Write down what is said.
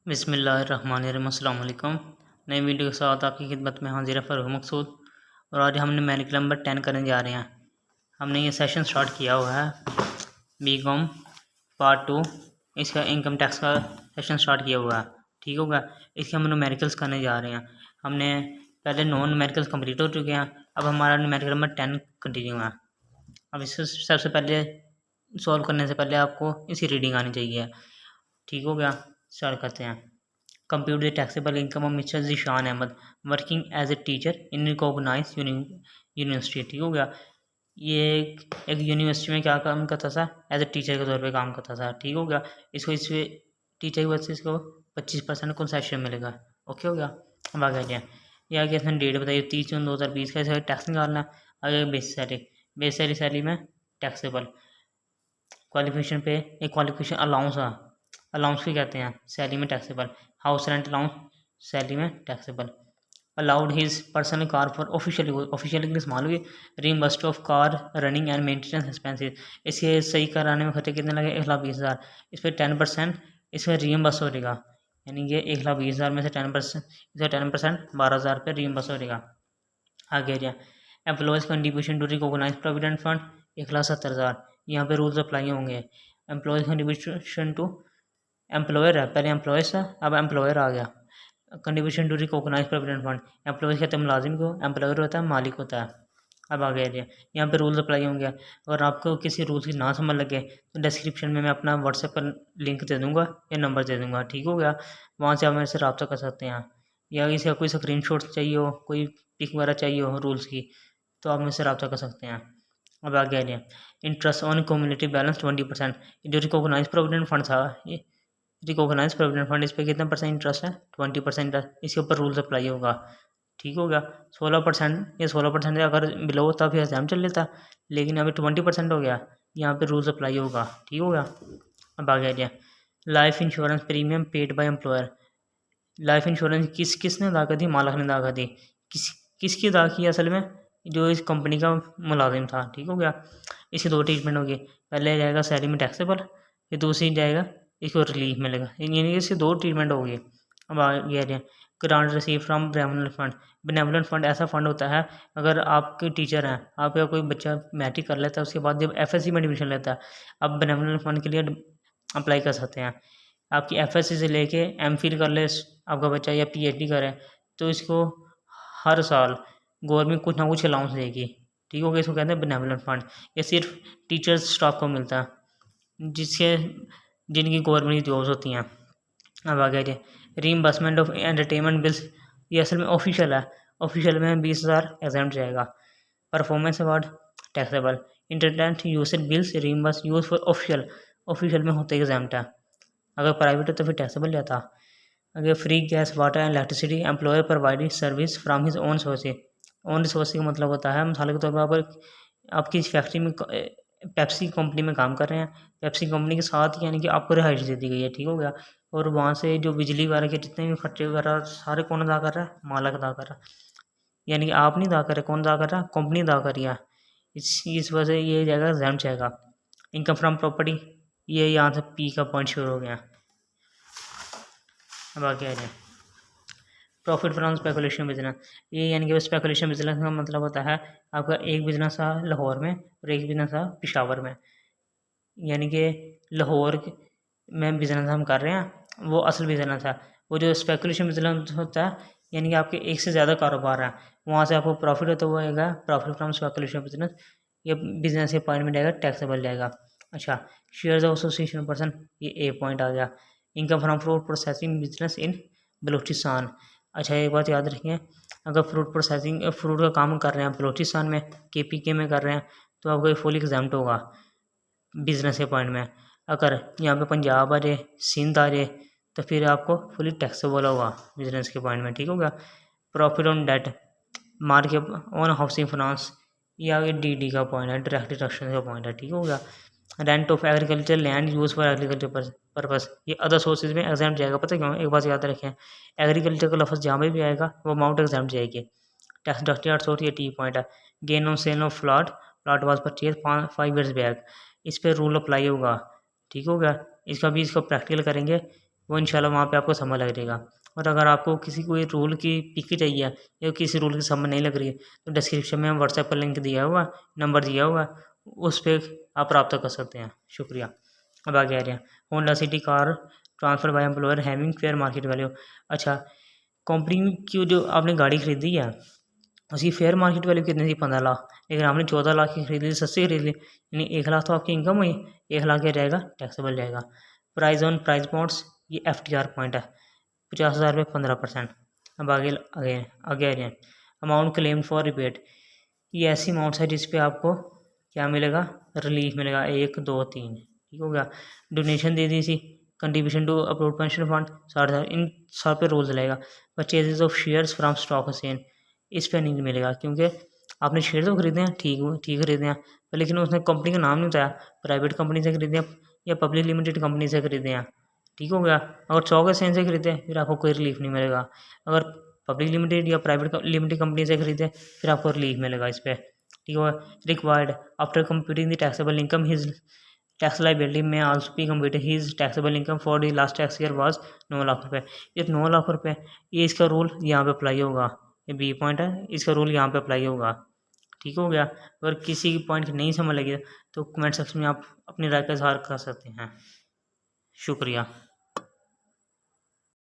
बिस्मिल्लाहिर्रहमानिर्रहीम। अस्सलाम वालेकुम। नई वीडियो के साथ आपकी खिदमत में हाजिर फ़रूक मकसूद। और आज हम न्यूमेरिकल नंबर 10 करने जा रहे हैं। हमने ये सेशन स्टार्ट किया हुआ है बीकॉम पार्ट 2, इसका इनकम टैक्स का सेशन स्टार्ट किया हुआ है। ठीक होगा। इसके हम न्यूमेरिकल्स करने जा रहे हैं। हमने पहले नॉन न्यूमेरिकल्स कंप्लीट हो चुके हैं। अब हमारा न्यूमेरिकल नंबर 10 कंटिन्यू है। अब इससे सबसे पहले सॉल्व करने से पहले आपको इसकी रीडिंग आनी चाहिए। ठीक हो गया। स्टार्ट करते हैं। Compute the taxable income of mister Zeeshan Ahmed working as a teacher in recognize university. ठीक हो गया। ये एक यूनिवर्सिटी में क्या काम करता था, एज ए टीचर के तौर पे काम करता था। ठीक हो गया। इसको इससे टीचर की वजह से इसको 25% कंसेशन मिलेगा। ओके हो गया। अब आगे जाए। ये आगे इसमें डेट बताइए 30 जून 2020 का। इसका टैक्स निकालना। आगे बेस सैलरी में टैक्सेबल क्वालिफिकेशन पे एक क्वालिफिकेशन अलाउंस है। अलाउंस भी कहते हैं सैलरी में taxable. House rent allowance salary में taxable. Allowed his personal car for official के लिए इस्तेमाल हुई। Reimbursed of car running and maintenance expenses. इसके सही कराने में खर्चे कितने लगे? 1,20,000। इस पर 10% इसमें रीइंबर्स हो जाएगा। यानी कि 1,20,000 में से 10%, इसका 10% 12,000 रुपये रीइंबर्स हो जाएगा। आगे जाए। Employees contribution to recognize provident fund 1,70,000। यहाँ पे रूल्स अप्लाई होंगे। एम्प्लॉयज़ कंट्रीब्यूशन टू एम्प्लॉयर है, पहले एम्प्लॉयज़ था, अब एम्प्लॉयर आ गया। Contribution to recognize provident fund. Employees कहते हैं मुलाजिम को, एम्प्लॉयर होता है मालिक होता है। अब आ गया। यहाँ पे रूल्स अप्लाई होंगे। अगर आपको किसी रूल्स की ना समझ लगे तो डिस्क्रिप्शन में मैं अपना व्हाट्सएप पर लिंक दे दूँगा या नंबर दे दूँगा। ठीक हो गया। वहाँ से आप मेरे से रब्ता कर सकते हैं। या इसका कोई स्क्रीनशॉट चाहिए हो, कोई पिक वगैरह चाहिए हो रूल्स की, तो आप मुझसे रब्ता कर सकते हैं। अब आगे आ जाए। Interest on community balance 20%। जो रिकॉग्नाइज प्रोविडेंट फंड था, ये रिकॉग्नाइज प्रोविडेंट फंड, इस पर कितना परसेंट इंटरेस्ट है? 20% है। इसके ऊपर रूल्स अप्लाई होगा। ठीक हो गया। 16%, ये 16% अगर बिलो होता फिर एग्जाम चल लेता, लेकिन अभी 20% हो गया। यहाँ पे रूल्स अप्लाई होगा। ठीक हो गया। अब आगे आ जाए। Life insurance premium paid by employer. Life insurance किसने अदा कर दी? मालिक ने अदा कर दी। किसकी अदा की असल में? जो इस कंपनी का मुलाजिम था। ठीक हो गया। इसकी दो ट्रीटमेंट होगी। पहले जाएगा सैलरी में टैक्सेबल, फिर दूसरी जाएगा इसको रिलीफ मिलेगा। यानी कि इसकी दो ट्रीटमेंट होगी। अब आगे आ जाए। Grant receive from benevolent fund. Benevolent fund ऐसा फंड होता है, अगर आपके टीचर हैं, आपका कोई बच्चा मैट्रिक कर लेता है, उसके बाद जब एफएससी में एडमिशन लेता है, आप बेनेवलेंट फंड के लिए अप्लाई कर सकते हैं। आपकी एफएससी से लेके एमफिल कर ले आपका बच्चा या पीएचडी करे, तो इसको हर साल गवर्नमेंट कुछ ना कुछ अलाउंस देगी। ठीक हो गया। इसको कहते हैं बेनेवलेंट फंड। ये सिर्फ टीचर्स स्टाफ को मिलता है जिसके जिनकी गवर्नमेंट जॉब्स होती हैं। अब आगे जाए। Reimbursement of entertainment bills. ये असल में ऑफिशियल है। ऑफिशियल में 20,000 एग्जाम जाएगा। Performance award taxable. Internet usage bills reimburse use for official में होते एग्जाम था। अगर प्राइवेट है तो फिर टैक्सेबल जाता। अगर free gas water and electricity employer provided service from his own sources. Own resource का मतलब होता है, मिसाल के तौर पर आप आपकी फैक्ट्री में पेप्सी कंपनी में काम कर रहे हैं, पेप्सी कंपनी के साथ यानी कि आपको रिहाइश दे दी गई है। ठीक हो गया। और वहाँ से जो बिजली वगैरह के जितने भी खर्चे वगैरह सारे कौन अदा कर रहा है? मालिक अदा कर रहा है। यानी कि आप नहीं अदा कर रहे, कौन अदा कर रहा है? कंपनी अदा कर रही है। इस वजह से ये जाएगा एग्जाम जाएगा। इनकम फ्रॉम प्रॉपर्टी, ये यहाँ से पी का पॉइंट शुरू हो गया। अब आगे आ जाए। Profit from speculation business. ये यानी कि स्पेकुलेशन बिजनेस का मतलब होता है, आपका एक बिजनेस था लाहौर में और एक बिजनेस था पेशावर में। यानी कि लाहौर में बिजनेस हम कर रहे हैं, वो असल बिजनेस है। वो जो स्पेकुलेशन बिजनेस होता है, यानी कि आपके एक से ज़्यादा कारोबार है, वहाँ से आपको प्रॉफिट होता हुआ आएगा। प्रॉफिट फ्रॉम स्पेकुलेशन बिजनेस, ये बिजनेस के पॉइंट में जाएगा, टैक्सेबल जाएगा। अच्छा, शेयर्स ऑफ एसोसिएशन पर्सन, ये ए पॉइंट आ गया। Income from fruit processing business in Balochistan. अच्छा, एक बात याद रखिए, अगर फ्रूट का काम कर रहे हैं बलूचिस्तान में, केपीके में कर रहे हैं, तो आपको फुल एग्जाम्प्ट होगा बिजनेस के पॉइंट में। अगर यहाँ पे पंजाब आ जाए, सिंध आ जाए, तो फिर आपको फुली टैक्सेबल होगा बिजनेस के पॉइंट में। ठीक होगा। Profit on debt, market on housing finance, ये आगे डी का पॉइंट है, डायरेक्ट डिडक्शन का पॉइंट है। ठीक हो गया। Rent of agriculture land use for agriculture purpose, ये अदर सोर्सेज में एग्जाम जाएगा। पता क्यों? एक बात याद रखें, एग्रीकल्चर का लफ्ज़ जहाँ भी आएगा वो अमाउंट एग्जाम जाएगी। टैक्स डिडक्टेड 800, ये टी पॉइंट है। Gain on sale of plot was purchase 5 years back, इस पर रूल अप्लाई होगा। ठीक हो गया। इसका भी इसको प्रैक्टिकल करेंगे वो इंशाल्लाह वहाँ पे आपको समझ लग जाएगा। और अगर आपको किसी कोई रूल की पिक चाहिए या किसी रूल की समझ नहीं लग रही है तो डिस्क्रिप्शन में व्हाट्सएप पर लिंक दिया हुआ, नंबर दिया हुआ, उस पर आप रब्ता कर सकते हैं। शुक्रिया। अब आगे आ रहे हैं, Honda city car transfer by employer having fair market value. अच्छा, कंपनी की जो आपने गाड़ी खरीदी है उसकी फेयर मार्केट वैल्यू कितनी थी? 15 लाख। लेकिन आपने 14 लाख की खरीद ली, सस्ती खरीद ली, यानी 1 लाख तो आपकी इनकम हुई, 1 लाख क्या जाएगा? टैक्सेबल जाएगा। प्राइस ऑन प्राइस बॉन्ड्स, ये FTR पॉइंट है, 50,000 रुपये 15%। अब आगे आगे आगे आ जाए, अमाउंट क्लेम फॉर रिबेट, ये ऐसी अमाउंट्स है जिस पे आपको क्या मिलेगा? रिलीफ मिलेगा। 1 2 3, ठीक हो गया। डोनेशन दे दी थी, contribution to approved pension fund 60,000, इन सब पे रूल्स लगेगा। Purchases of shares from stock exchange, इस पर नहीं मिलेगा क्योंकि आपने शेयर तो खरीदे हैं, ठीक खरीदे हैं, पर लेकिन उसने कंपनी का नाम नहीं बताया, प्राइवेट कंपनी से खरीदे हैं या पब्लिक लिमिटेड कंपनी से खरीदे हैं, ठीक हो गया। अगर स्टॉक एक्सचेंज से खरीदे फिर आपको कोई रिलीफ नहीं मिलेगा। अगर पब्लिक लिमिटेड या प्राइवेट लिमिटेड कंपनी से खरीदे फिर आपको रिलीफ मिलेगा इस पर, ठीक है। Required after computing the taxable income his tax liability में also be computed his taxable income for the last tax year was 9 lakh रुपये। ये 9 लाख रुपये, ये इसका रूल यहाँ पे अप्लाई होगा, ये बी पॉइंट है, इसका रूल यहाँ पे अप्लाई होगा, ठीक हो गया। अगर किसी पॉइंट की नहीं समझ लगी तो कमेंट सेक्शन में आप अपनी राय का इजहार कर सकते हैं। शुक्रिया।